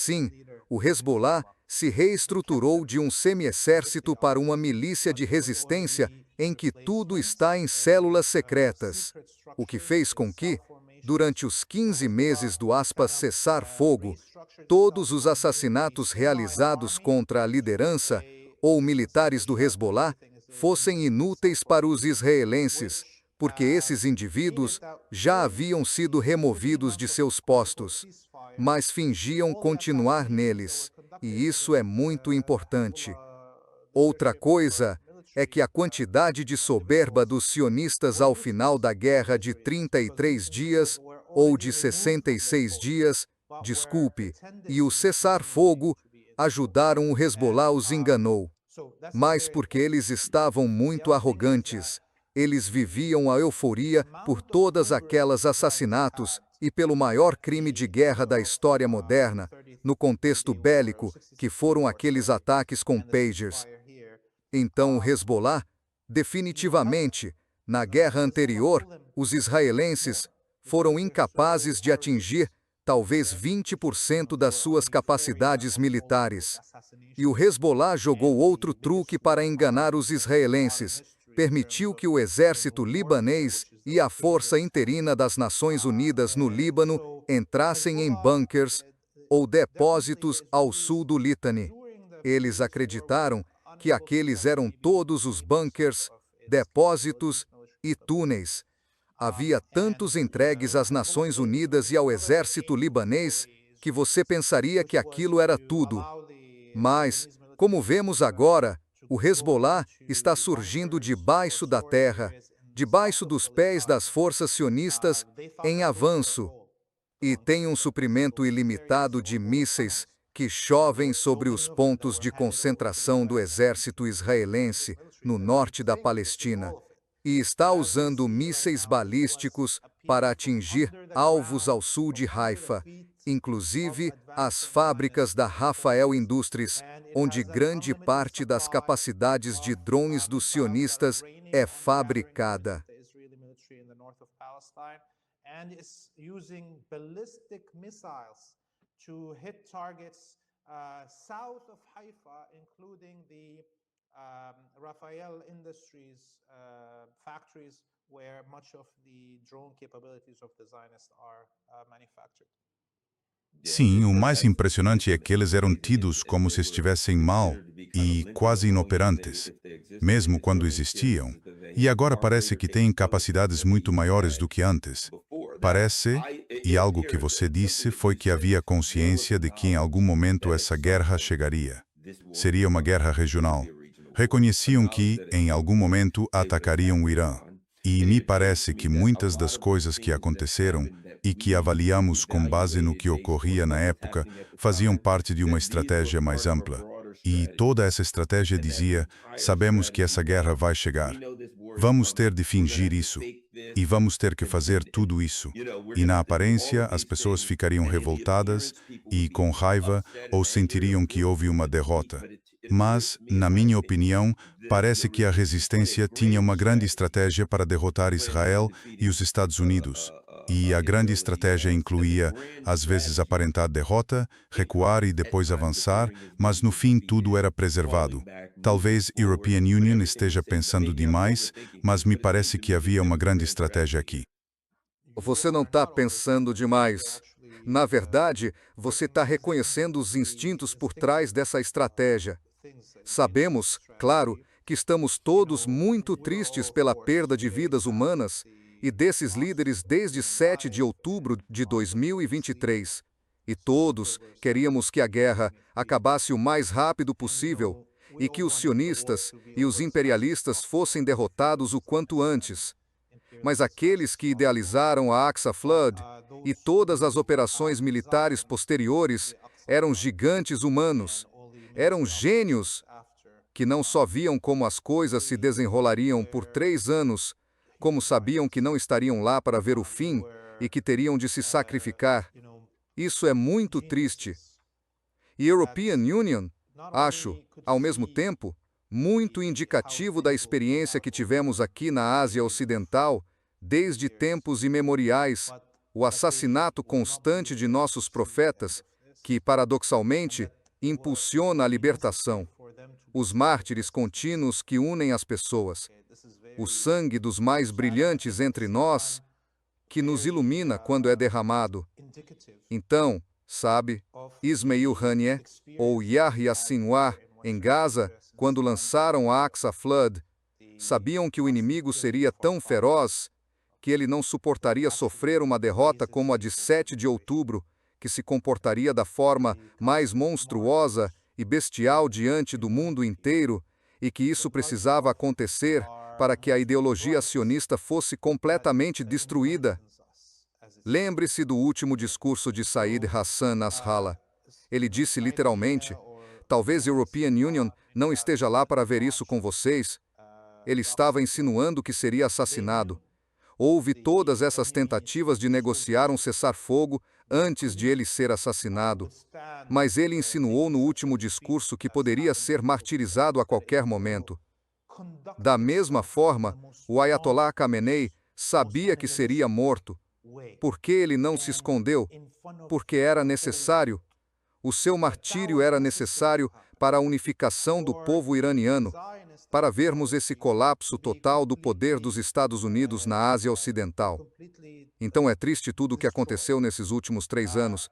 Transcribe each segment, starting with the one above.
Sim, o Hezbollah se reestruturou de um semi-exército para uma milícia de resistência em que tudo está em células secretas, o que fez com que, durante os 15 meses do cessar-fogo, todos os assassinatos realizados contra a liderança ou militares do Hezbollah fossem inúteis para os israelenses, porque esses indivíduos já haviam sido removidos de seus postos, mas fingiam continuar neles, e isso é muito importante. Outra coisa é que a quantidade de soberba dos sionistas ao final da guerra de 33 dias, ou de 66 dias, desculpe, e o cessar-fogo, ajudaram o Hezbollah os enganou. Mas porque eles estavam muito arrogantes, eles viviam a euforia por todas aquelas assassinatos e pelo maior crime de guerra da história moderna, no contexto bélico, que foram aqueles ataques com pagers. Então o Hezbollah, definitivamente, na guerra anterior, os israelenses foram incapazes de atingir talvez 20% das suas capacidades militares. E o Hezbollah jogou outro truque para enganar os israelenses. Permitiu que o exército libanês e a força interina das Nações Unidas no Líbano entrassem em bunkers ou depósitos ao sul do Litani. Eles acreditaram que aqueles eram todos os bunkers, depósitos e túneis. Havia tantos entregues às Nações Unidas e ao exército libanês que você pensaria que aquilo era tudo. Mas, como vemos agora, o Hezbollah está surgindo debaixo da terra, debaixo dos pés das forças sionistas, em avanço, e tem um suprimento ilimitado de mísseis que chovem sobre os pontos de concentração do exército israelense no norte da Palestina, e está usando mísseis balísticos para atingir alvos ao sul de Haifa, inclusive as fábricas da Rafael Industries, onde grande parte das capacidades de drones dos sionistas é fabricada. And is using ballistic missiles to hit targets south of Haifa, including the Rafael Industries factories where much of the drone capabilities of the Zionists are manufactured. Sim, o mais impressionante é que eles eram tidos como se estivessem mal e quase inoperantes, mesmo quando existiam, e agora parece que têm capacidades muito maiores do que antes. Parece, e algo que você disse foi que havia consciência de que em algum momento essa guerra chegaria. Seria uma guerra regional. Reconheciam que, em algum momento, atacariam o Irã. E me parece que muitas das coisas que aconteceram e que avaliamos com base no que ocorria na época faziam parte de uma estratégia mais ampla. E toda essa estratégia dizia: sabemos que essa guerra vai chegar. Vamos ter de fingir isso. E vamos ter que fazer tudo isso. E na aparência, as pessoas ficariam revoltadas e com raiva ou sentiriam que houve uma derrota. Mas, na minha opinião, parece que a resistência tinha uma grande estratégia para derrotar Israel e os Estados Unidos. E a grande estratégia incluía, às vezes, aparentar derrota, recuar e depois avançar, mas no fim tudo era preservado. Talvez a European Union esteja pensando demais, mas me parece que havia uma grande estratégia aqui. Você não está pensando demais. Na verdade, você está reconhecendo os instintos por trás dessa estratégia. Sabemos, claro, que estamos todos muito tristes pela perda de vidas humanas e desses líderes desde 7 de outubro de 2023. E todos queríamos que a guerra acabasse o mais rápido possível e que os sionistas e os imperialistas fossem derrotados o quanto antes. Mas aqueles que idealizaram a Aqsa Flood e todas as operações militares posteriores eram gigantes humanos, eram gênios que não só viam como as coisas se desenrolariam por 3 anos, como sabiam que não estariam lá para ver o fim e que teriam de se sacrificar. Isso é muito triste. E European Union, acho, ao mesmo tempo, muito indicativo da experiência que tivemos aqui na Ásia Ocidental, desde tempos imemoriais, o assassinato constante de nossos profetas, que, paradoxalmente, impulsiona a libertação. Os mártires contínuos que unem as pessoas. O sangue dos mais brilhantes entre nós, que nos ilumina quando é derramado. Então, sabe, Ismail Haniyeh ou Yahya Sinwar, em Gaza, quando lançaram a Aqsa Flood, sabiam que o inimigo seria tão feroz que ele não suportaria sofrer uma derrota como a de 7 de outubro, que se comportaria da forma mais monstruosa e bestial diante do mundo inteiro, e que isso precisava acontecer para que a ideologia sionista fosse completamente destruída. Lembre-se do último discurso de Said Hassan Nasrallah. Ele disse literalmente: talvez a European Union não esteja lá para ver isso com vocês. Ele estava insinuando que seria assassinado. Houve todas essas tentativas de negociar um cessar-fogo antes de ele ser assassinado. Mas ele insinuou no último discurso que poderia ser martirizado a qualquer momento. Da mesma forma, o Ayatollah Khamenei sabia que seria morto. Por que ele não se escondeu? Porque era necessário. O seu martírio era necessário para a unificação do povo iraniano, para vermos esse colapso total do poder dos Estados Unidos na Ásia Ocidental. Então é triste tudo o que aconteceu nesses últimos 3 anos,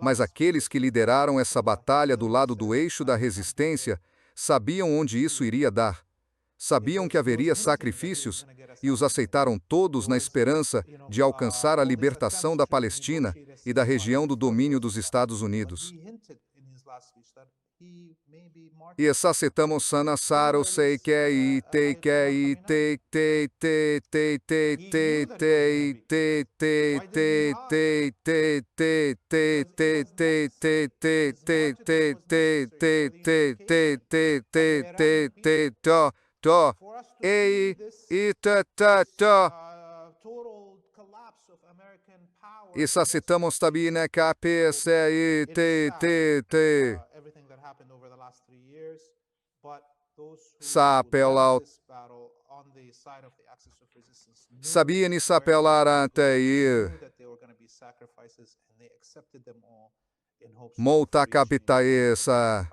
mas aqueles que lideraram essa batalha do lado do eixo da resistência sabiam onde isso iria dar. Sabiam que haveria sacrifícios e os aceitaram todos na esperança de alcançar a libertação da Palestina e da região do domínio dos Estados Unidos. E acetamos sanasaro sei que Isso citamos também na Sapelao sabia ni sapelar ante Mouta capitaesa.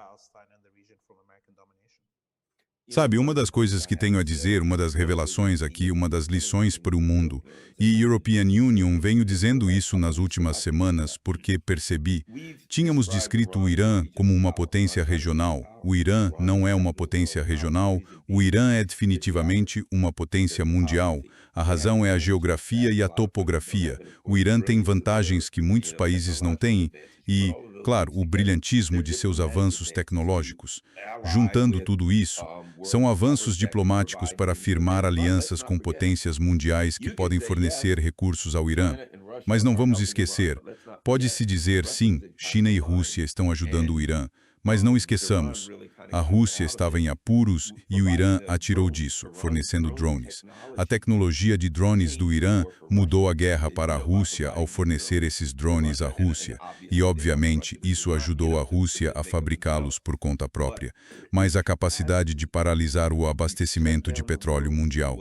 Sabe, uma das coisas que tenho a dizer, uma das revelações aqui, uma das lições para o mundo, e European Union venho dizendo isso nas últimas semanas porque percebi, tínhamos descrito o Irã como uma potência regional. O Irã não é uma potência regional, o Irã é definitivamente uma potência mundial. A razão é a geografia e a topografia. O Irã tem vantagens que muitos países não têm e, claro, o brilhantismo de seus avanços tecnológicos. Juntando tudo isso, são avanços diplomáticos para firmar alianças com potências mundiais que podem fornecer recursos ao Irã. Mas não vamos esquecer, pode-se dizer, sim, China e Rússia estão ajudando o Irã, mas não esqueçamos, a Rússia estava em apuros e o Irã atirou disso, fornecendo drones. A tecnologia de drones do Irã mudou a guerra para a Rússia ao fornecer esses drones à Rússia, e obviamente isso ajudou a Rússia a fabricá-los por conta própria, mas a capacidade de paralisar o abastecimento de petróleo mundial.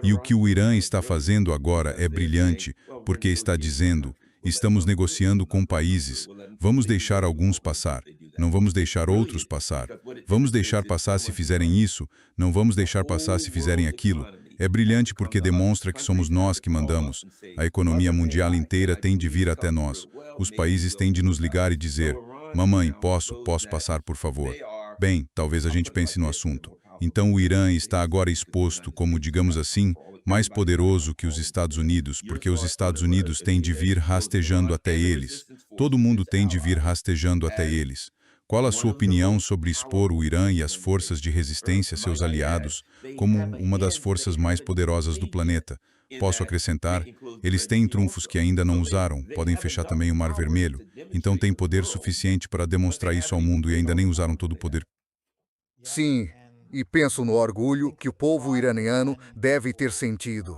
E o que o Irã está fazendo agora é brilhante, porque está dizendo: estamos negociando com países, vamos deixar alguns passar, não vamos deixar outros passar. Vamos deixar passar se fizerem isso, não vamos deixar passar se fizerem aquilo. É brilhante porque demonstra que somos nós que mandamos. A economia mundial inteira tem de vir até nós. Os países têm de nos ligar e dizer: mamãe, posso passar, por favor. Bem, talvez a gente pense no assunto. Então o Irã está agora exposto como, digamos assim, mais poderoso que os Estados Unidos, porque os Estados Unidos têm de vir rastejando até eles. Todo mundo tem de vir rastejando até eles. Qual a sua opinião sobre expor o Irã e as forças de resistência, seus aliados, como uma das forças mais poderosas do planeta? Posso acrescentar, eles têm trunfos que ainda não usaram, podem fechar também o Mar Vermelho, então têm poder suficiente para demonstrar isso ao mundo e ainda nem usaram todo o poder. Sim, e penso no orgulho que o povo iraniano deve ter sentido.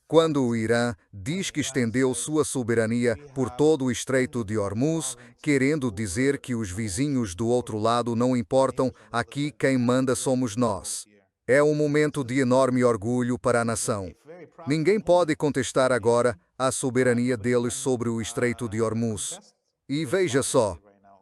Quando o Irã diz que estendeu sua soberania por todo o Estreito de Hormuz, querendo dizer que os vizinhos do outro lado não importam, aqui quem manda somos nós. É um momento de enorme orgulho para a nação. Ninguém pode contestar agora a soberania deles sobre o Estreito de Hormuz. E veja só,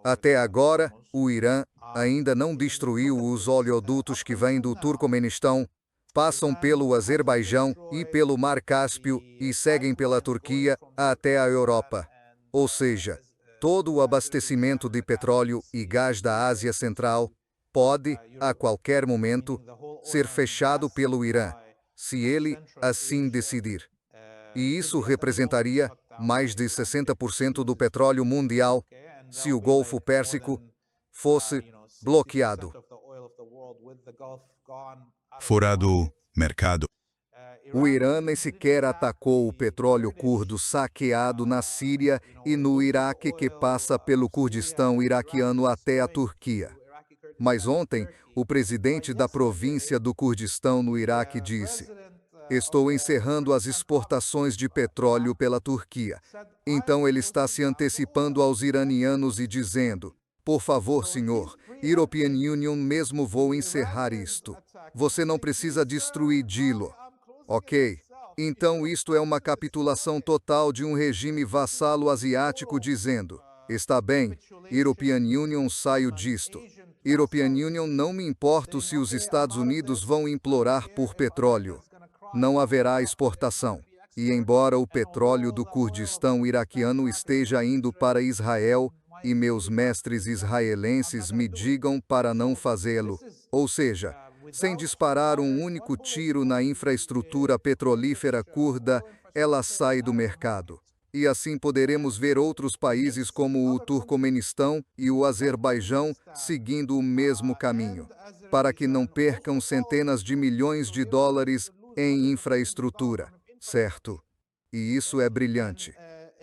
Até agora, o Irã ainda não destruiu os oleodutos que vêm do Turcomenistão, passam pelo Azerbaijão e pelo Mar Cáspio e seguem pela Turquia até a Europa. Ou seja, todo o abastecimento de petróleo e gás da Ásia Central pode, a qualquer momento, ser fechado pelo Irã, se ele assim decidir. E isso representaria mais de 60% do petróleo mundial se o Golfo Pérsico fosse bloqueado. Fora do mercado. O Irã nem sequer atacou o petróleo curdo saqueado na Síria e no Iraque que passa pelo Kurdistão iraquiano até a Turquia. Mas ontem, o presidente da província do Kurdistão no Iraque disse: "Estou encerrando as exportações de petróleo pela Turquia." Então ele está se antecipando aos iranianos e dizendo: "Por favor, senhor, European Union mesmo vou encerrar isto. Você não precisa destruir Gilo." Ok. Então isto é uma capitulação total de um regime vassalo asiático dizendo: "Está bem, European Union, saio disto. European Union, não me importo se os Estados Unidos vão implorar por petróleo. Não haverá exportação." E embora o petróleo do Kurdistão iraquiano esteja indo para Israel, e meus mestres israelenses me digam para não fazê-lo, ou seja, sem disparar um único tiro na infraestrutura petrolífera curda, ela sai do mercado. E assim poderemos ver outros países como o Turcomenistão e o Azerbaijão seguindo o mesmo caminho, para que não percam centenas de milhões de dólares em infraestrutura, certo? E isso é brilhante.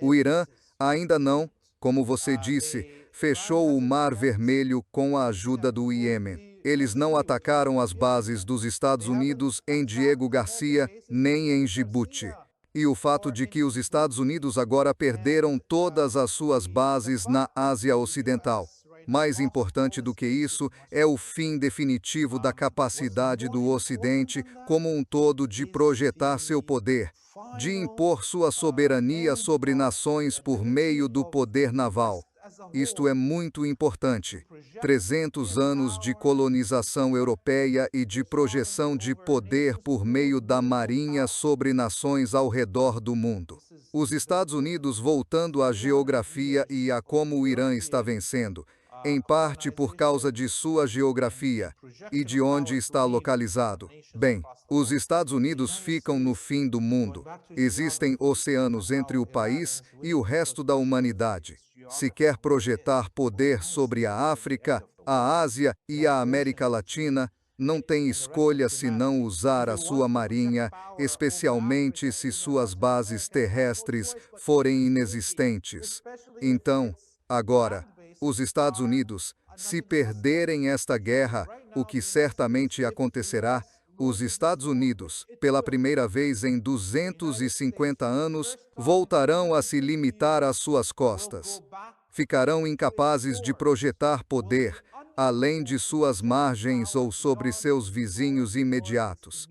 O Irã ainda não, como você disse, fechou o Mar Vermelho com a ajuda do Iêmen. Eles não atacaram as bases dos Estados Unidos em Diego Garcia, nem em Djibouti. E o fato de que os Estados Unidos agora perderam todas as suas bases na Ásia Ocidental. Mais importante do que isso é o fim definitivo da capacidade do Ocidente como um todo de projetar seu poder, de impor sua soberania sobre nações por meio do poder naval. Isto é muito importante. 300 anos de colonização europeia e de projeção de poder por meio da marinha sobre nações ao redor do mundo. Os Estados Unidos voltando à geografia e a como o Irã está vencendo, em parte por causa de sua geografia e de onde está localizado. Bem, os Estados Unidos ficam no fim do mundo. Existem oceanos entre o país e o resto da humanidade. Se quer projetar poder sobre a África, a Ásia e a América Latina, não tem escolha senão usar a sua marinha, especialmente se suas bases terrestres forem inexistentes. Então, agora, os Estados Unidos, se perderem esta guerra, o que certamente acontecerá, os Estados Unidos, pela primeira vez em 250 anos, voltarão a se limitar às suas costas. Ficarão incapazes de projetar poder, além de suas margens ou sobre seus vizinhos imediatos,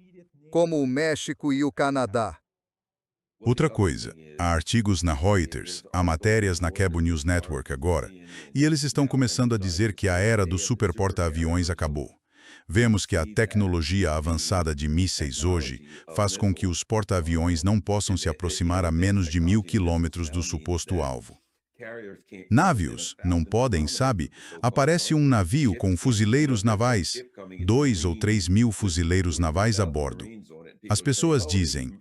como o México e o Canadá. Outra coisa, há artigos na Reuters, há matérias na Cable News Network agora, e eles estão começando a dizer que a era do superporta-aviões acabou. Vemos que a tecnologia avançada de mísseis hoje faz com que os porta-aviões não possam se aproximar a menos de 1.000 quilômetros do suposto alvo. Navios não podem, sabe? Aparece um navio com fuzileiros navais, 2 ou 3 mil fuzileiros navais a bordo. As pessoas dizem,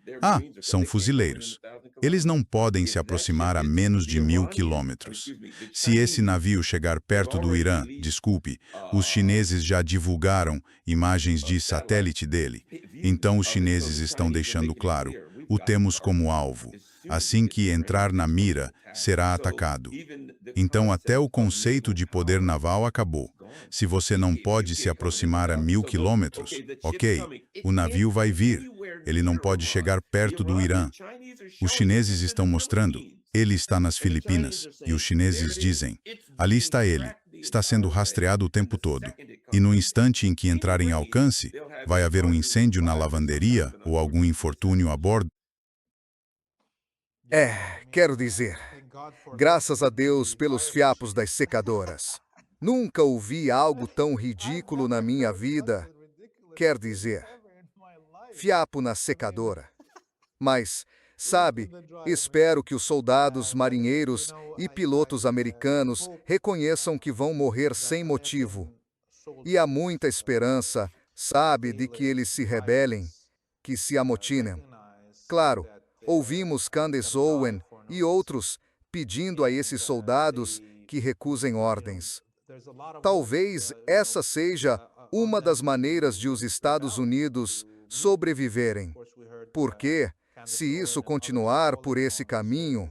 são fuzileiros. Eles não podem se aproximar a menos de 1.000 quilômetros. Se esse navio chegar perto do Irã, desculpe, os chineses já divulgaram imagens de satélite dele. Então os chineses estão deixando claro, o temos como alvo. Assim que entrar na mira, será atacado. Então até o conceito de poder naval acabou. Se você não pode se aproximar a 1.000 quilômetros, ok, o navio vai vir. Ele não pode chegar perto do Irã. Os chineses estão mostrando, ele está nas Filipinas, e os chineses dizem, ali está ele, está sendo rastreado o tempo todo. E no instante em que entrar em alcance, vai haver um incêndio na lavanderia ou algum infortúnio a bordo. Quero dizer, Graças a Deus pelos fiapos das secadoras. Nunca ouvi algo tão ridículo na minha vida. Quer dizer, fiapo na secadora. Mas, sabe, espero que os soldados, marinheiros e pilotos americanos reconheçam que vão morrer sem motivo. E há muita esperança, sabe, de que eles se rebelem, que se amotinem. Claro, ouvimos Candace Owen e outros pedindo a esses soldados que recusem ordens. Talvez essa seja uma das maneiras de os Estados Unidos sobreviverem. Porque, se isso continuar por esse caminho,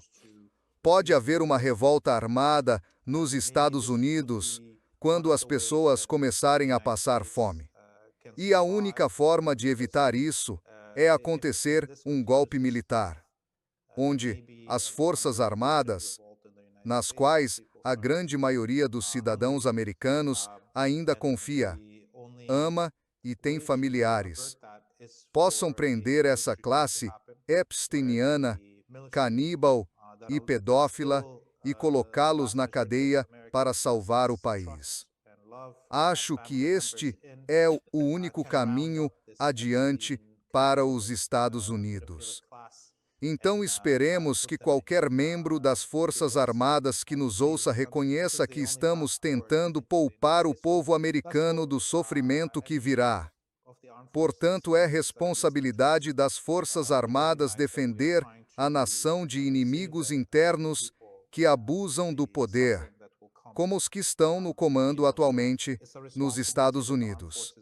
pode haver uma revolta armada nos Estados Unidos quando as pessoas começarem a passar fome. E a única forma de evitar isso é acontecer um golpe militar, onde as Forças Armadas, nas quais a grande maioria dos cidadãos americanos ainda confia, ama e tem familiares, possam prender essa classe epsteiniana, caníbal e pedófila e colocá-los na cadeia para salvar o país. Acho que este é o único caminho adiante para os Estados Unidos. Então esperemos que qualquer membro das Forças Armadas que nos ouça reconheça que estamos tentando poupar o povo americano do sofrimento que virá. Portanto, é responsabilidade das Forças Armadas defender a nação de inimigos internos que abusam do poder, como os que estão no comando atualmente nos Estados Unidos.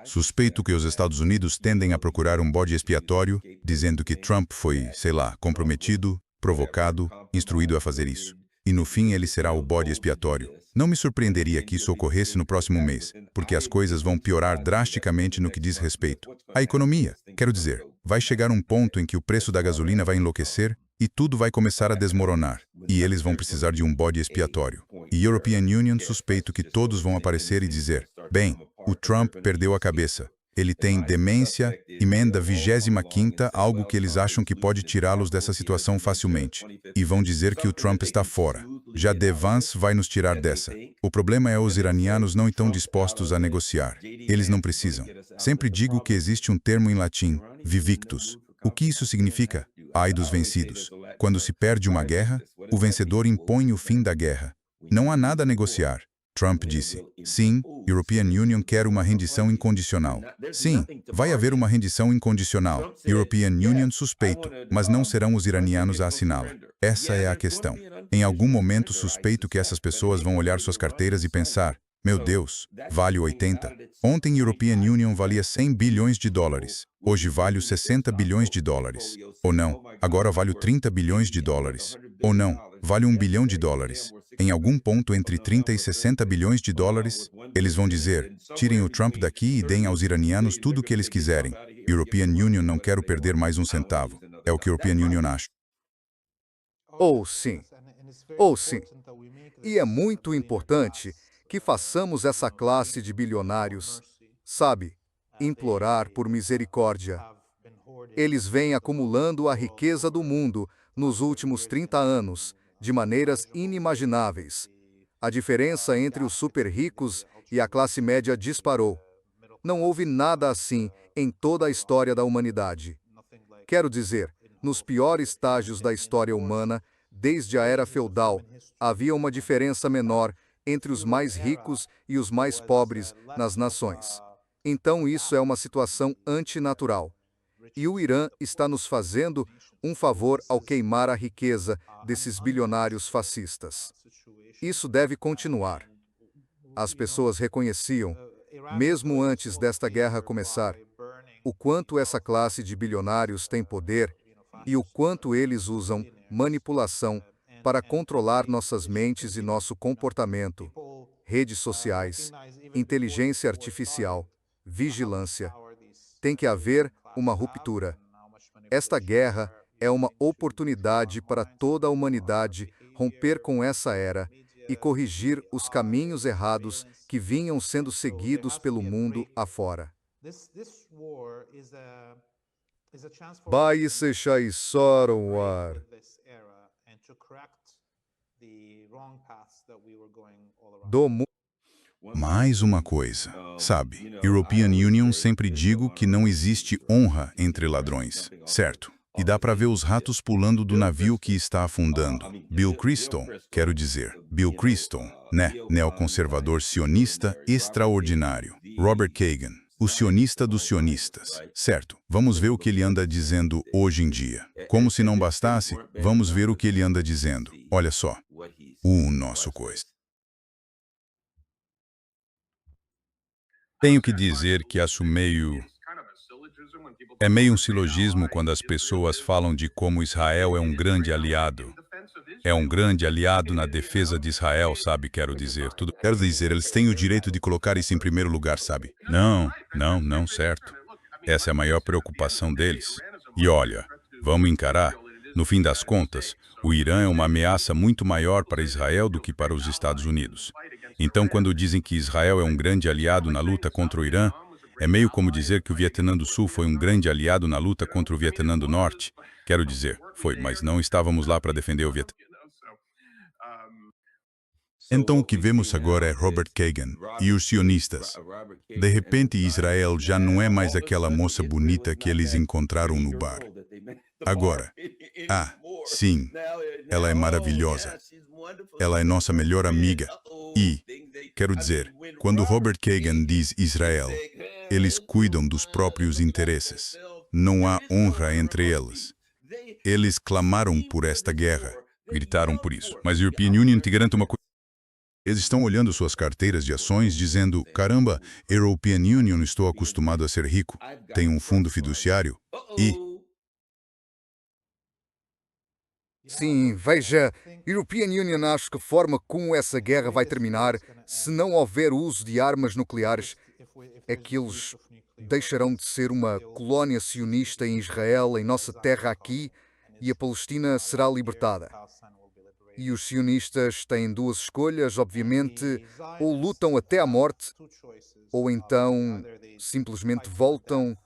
Suspeito que os Estados Unidos tendem a procurar um bode expiatório, dizendo que Trump foi, sei lá, comprometido, provocado, instruído a fazer isso. E no fim ele será o bode expiatório. Não me surpreenderia que isso ocorresse no próximo mês, porque as coisas vão piorar drasticamente no que diz respeito à economia. Quero dizer, vai chegar um ponto em que o preço da gasolina vai enlouquecer e tudo vai começar a desmoronar. E eles vão precisar de um bode expiatório. E European Union suspeito que todos vão aparecer e dizer, bem, o Trump perdeu a cabeça. Ele tem demência, emenda 25ª, algo que eles acham que pode tirá-los dessa situação facilmente. E vão dizer que o Trump está fora. Já De Vance vai nos tirar dessa. O problema é os iranianos não estão dispostos a negociar. Eles não precisam. Sempre digo que existe um termo em latim, vivictus. O que isso significa? Ai dos vencidos. Quando se perde uma guerra, o vencedor impõe o fim da guerra. Não há nada a negociar. Trump disse, sim, European Union quer uma rendição incondicional. Sim, vai haver uma rendição incondicional. European Union suspeito, mas não serão os iranianos a assiná-la. Essa é a questão. Em algum momento suspeito que essas pessoas vão olhar suas carteiras e pensar, meu Deus, vale 80. Ontem European Union valia 100 bilhões de dólares. Hoje vale 60 bilhões de dólares. Ou não, agora vale 30 bilhões de dólares. Ou não, vale 1 bilhão de dólares. Em algum ponto entre 30 e 60 bilhões de dólares, eles vão dizer, tirem o Trump daqui e deem aos iranianos tudo o que eles quiserem. European Union não quero perder mais um centavo. É o que European Union acha. Ou sim. Ou sim. E é muito importante que façamos essa classe de bilionários, sabe, implorar por misericórdia. Eles vêm acumulando a riqueza do mundo nos últimos 30 anos, de maneiras inimagináveis. A diferença entre os super ricos e a classe média disparou. Não houve nada assim em toda a história da humanidade. Quero dizer, nos piores estágios da história humana, desde a era feudal, havia uma diferença menor entre os mais ricos e os mais pobres nas nações. Então isso é uma situação antinatural. E o Irã está nos fazendo um favor ao queimar a riqueza desses bilionários fascistas. Isso deve continuar. As pessoas reconheciam, mesmo antes desta guerra começar, o quanto essa classe de bilionários tem poder e o quanto eles usam manipulação para controlar nossas mentes e nosso comportamento, redes sociais, inteligência artificial, vigilância. Tem que haver uma ruptura. Esta guerra é uma oportunidade para toda a humanidade romper com essa era e corrigir os caminhos errados que vinham sendo seguidos pelo mundo afora. Vai se chaissar o ar. Do mu- Mais uma coisa, sabe, European Union sempre digo que não existe honra entre ladrões, certo? E dá para ver os ratos pulando do navio que está afundando. Bill Criston, quero dizer, Bill Criston, né, neoconservador sionista extraordinário. Robert Kagan, o sionista dos sionistas, certo? Vamos ver o que ele anda dizendo hoje em dia. Como se não bastasse, vamos ver o que ele anda dizendo. Olha só, o nosso coisa. Tenho que dizer que acho meio um silogismo quando as pessoas falam de como Israel é um grande aliado. É um grande aliado na defesa de Israel, sabe? Quero dizer, tudo. Quero dizer, eles têm o direito de colocar isso em primeiro lugar, sabe? Não, certo. Essa é a maior preocupação deles. E olha, vamos encarar. No fim das contas, o Irã é uma ameaça muito maior para Israel do que para os Estados Unidos. Então, quando dizem que Israel é um grande aliado na luta contra o Irã, é meio como dizer que o Vietnã do Sul foi um grande aliado na luta contra o Vietnã do Norte. Quero dizer, foi, mas não estávamos lá para defender o Vietnã. Então o que vemos agora é Robert Kagan e os sionistas. De repente Israel já não é mais aquela moça bonita que eles encontraram no bar. Agora, sim, ela é maravilhosa. Ela é nossa melhor amiga. E, quero dizer, quando Robert Kagan diz Israel, eles cuidam dos próprios interesses. Não há honra entre eles. Eles clamaram por esta guerra, gritaram por isso. Mas a European Union te garante uma coisa. Eles estão olhando suas carteiras de ações dizendo, caramba, European Union, estou acostumado a ser rico, tenho um fundo fiduciário e... Sim, veja, European Union acho que a forma como essa guerra vai terminar, se não houver uso de armas nucleares, é que eles deixarão de ser uma colónia sionista em Israel, em nossa terra aqui, e a Palestina será libertada. E os sionistas têm duas escolhas, obviamente, ou lutam até à morte, ou então simplesmente voltam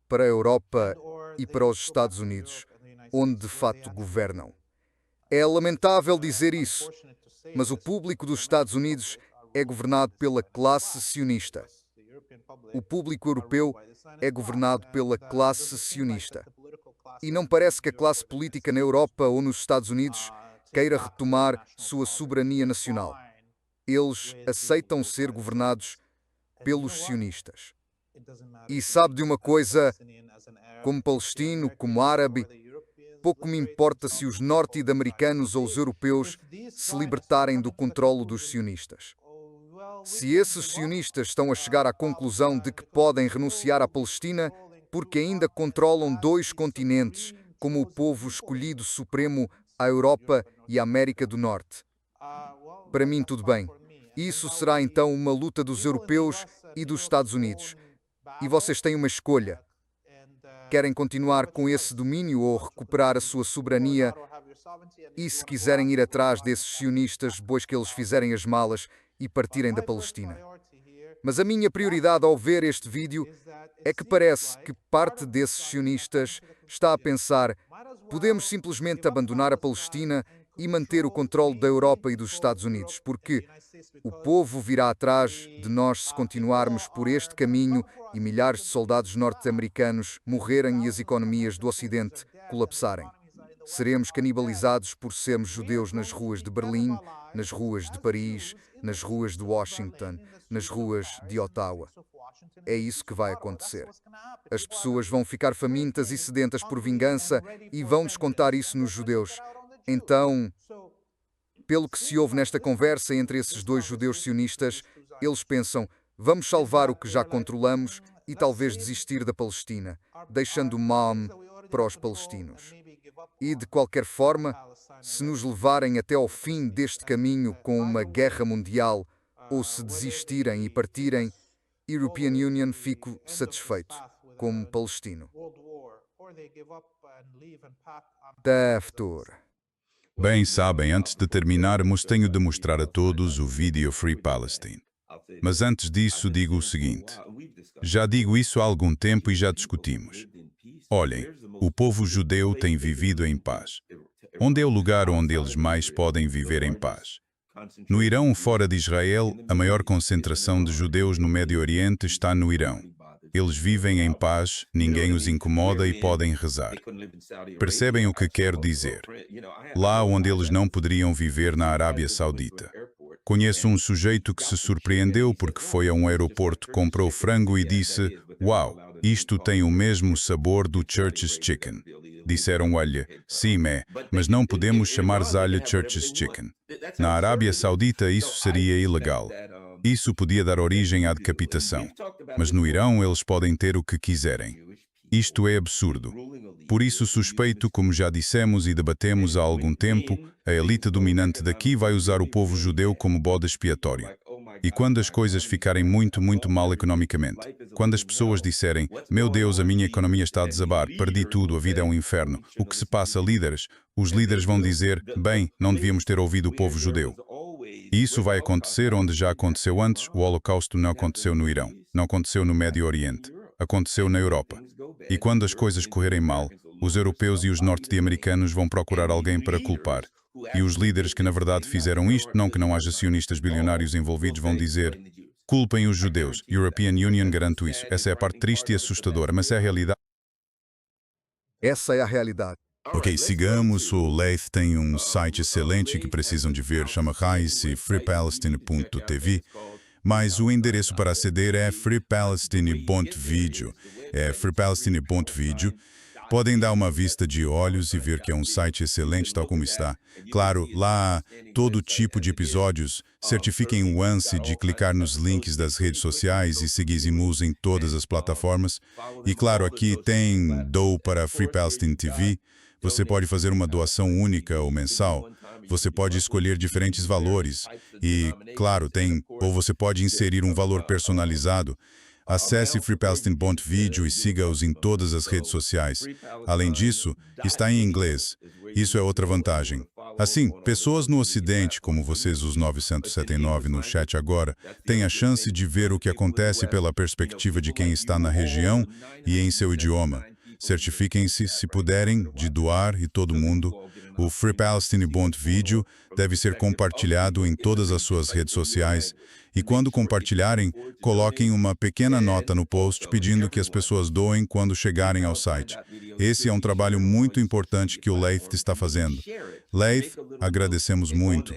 para a Europa e para os Estados Unidos, onde de fato governam. É lamentável dizer isso, mas o público dos Estados Unidos é governado pela classe sionista. O público europeu é governado pela classe sionista. E não parece que a classe política na Europa ou nos Estados Unidos queira retomar sua soberania nacional. Eles aceitam ser governados pelos sionistas. E sabe de uma coisa, como palestino, como árabe, pouco me importa se os norte-americanos ou os europeus se libertarem do controlo dos sionistas. Se esses sionistas estão a chegar à conclusão de que podem renunciar à Palestina porque ainda controlam dois continentes, como o povo escolhido supremo, a Europa e a América do Norte. Para mim, tudo bem. Isso será então uma luta dos europeus e dos Estados Unidos. E vocês têm uma escolha. Querem continuar com esse domínio ou recuperar a sua soberania? E se quiserem ir atrás desses sionistas depois que eles fizerem as malas e partirem da Palestina? Mas a minha prioridade ao ver este vídeo é que parece que parte desses sionistas está a pensar: podemos simplesmente abandonar a Palestina e manter o controle da Europa e dos Estados Unidos, porque o povo virá atrás de nós se continuarmos por este caminho e milhares de soldados norte-americanos morrerem e as economias do Ocidente colapsarem. Seremos canibalizados por sermos judeus nas ruas de Berlim, nas ruas de Paris, nas ruas de Washington, nas ruas de Ottawa. É isso que vai acontecer. As pessoas vão ficar famintas e sedentas por vingança e vão descontar isso nos judeus. Então, pelo que se ouve nesta conversa entre esses dois judeus sionistas, eles pensam: vamos salvar o que já controlamos e talvez desistir da Palestina, deixando o mal para os palestinos. E, de qualquer forma, se nos levarem até ao fim deste caminho com uma guerra mundial, ou se desistirem e partirem, European Union fico satisfeito, como palestino. Taftur. Bem, sabem, antes de terminarmos, tenho de mostrar a todos o vídeo Free Palestine. Mas antes disso, digo o seguinte. Já digo isso há algum tempo e já discutimos. Olhem, o povo judeu tem vivido em paz. Onde é o lugar onde eles mais podem viver em paz? No Irão, fora de Israel, a maior concentração de judeus no Médio Oriente está no Irão. Eles vivem em paz, ninguém os incomoda e podem rezar. Percebem o que quero dizer? Lá onde eles não poderiam viver na Arábia Saudita. Conheço um sujeito que se surpreendeu porque foi a um aeroporto, comprou frango e disse: "Uau, isto tem o mesmo sabor do Church's Chicken." Disseram: "Olha, sim, mas não podemos chamar Zalha Church's Chicken." Na Arábia Saudita isso seria ilegal. Isso podia dar origem à decapitação. Mas no Irão eles podem ter o que quiserem. Isto é absurdo. Por isso suspeito, como já dissemos e debatemos há algum tempo, a elite dominante daqui vai usar o povo judeu como bode expiatório. E quando as coisas ficarem muito mal economicamente, quando as pessoas disserem: "Meu Deus, a minha economia está a desabar, perdi tudo, a vida é um inferno. O que se passa, líderes?" Os líderes vão dizer: "Bem, não devíamos ter ouvido o povo judeu." E isso vai acontecer onde já aconteceu antes. O Holocausto não aconteceu no Irão, não aconteceu no Médio Oriente, aconteceu na Europa. E quando as coisas correrem mal, os europeus e os norte-americanos vão procurar alguém para culpar. E os líderes que na verdade fizeram isto, não que não haja sionistas bilionários envolvidos, vão dizer: "Culpem os judeus." European Union, garanto isso. Essa é a parte triste e assustadora, mas é a realidade. Essa é a realidade. Ok, sigamos. O Leith tem um site excelente que precisam de ver, chama freepalestine.tv, mas o endereço para aceder é freepalestine.video. É freepalestine.video. Podem dar uma vista de olhos e ver que é um site excelente tal como está. Claro, lá há todo tipo de episódios. Certifiquem o ânsia de clicar nos links das redes sociais e seguir-nos em todas as plataformas. E claro, aqui tem Dou para Free Palestine TV. Você pode fazer uma doação única ou mensal. Você pode escolher diferentes valores. E, claro, ou você pode inserir um valor personalizado. Acesse freepalestine.video e siga-os em todas as redes sociais. Além disso, está em inglês. Isso é outra vantagem. Assim, pessoas no Ocidente, como vocês, os 979 no chat agora, têm a chance de ver o que acontece pela perspectiva de quem está na região e em seu idioma. Certifiquem-se, se puderem, de doar e todo mundo. O freepalestine.video deve ser compartilhado em todas as suas redes sociais. E quando compartilharem, coloquem uma pequena nota no post pedindo que as pessoas doem quando chegarem ao site. Esse é um trabalho muito importante que o Leith está fazendo. Leith, agradecemos muito.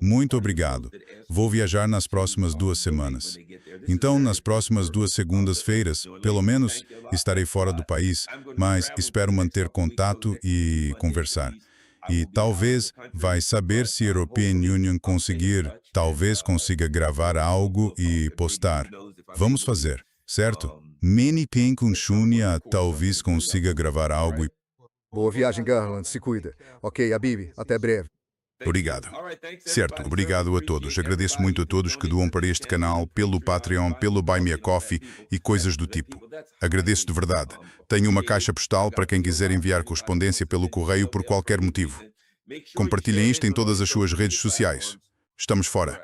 Muito obrigado. Vou viajar nas próximas 2 semanas. Então, nas próximas 2 segundas-feiras, pelo menos, estarei fora do país, mas espero manter contato e conversar. E talvez, vai saber se a European Union conseguir, talvez consiga gravar algo e postar. Vamos fazer, certo? Many Pink Shunya talvez consiga gravar algo e... Boa viagem, Garland. Se cuida. Ok, Habib. Até breve. Obrigado. Certo, obrigado a todos. Agradeço muito a todos que doam para este canal, pelo Patreon, pelo Buy Me a Coffee e coisas do tipo. Agradeço de verdade. Tenho uma caixa postal para quem quiser enviar correspondência pelo correio por qualquer motivo. Compartilhem isto em todas as suas redes sociais. Estamos fora.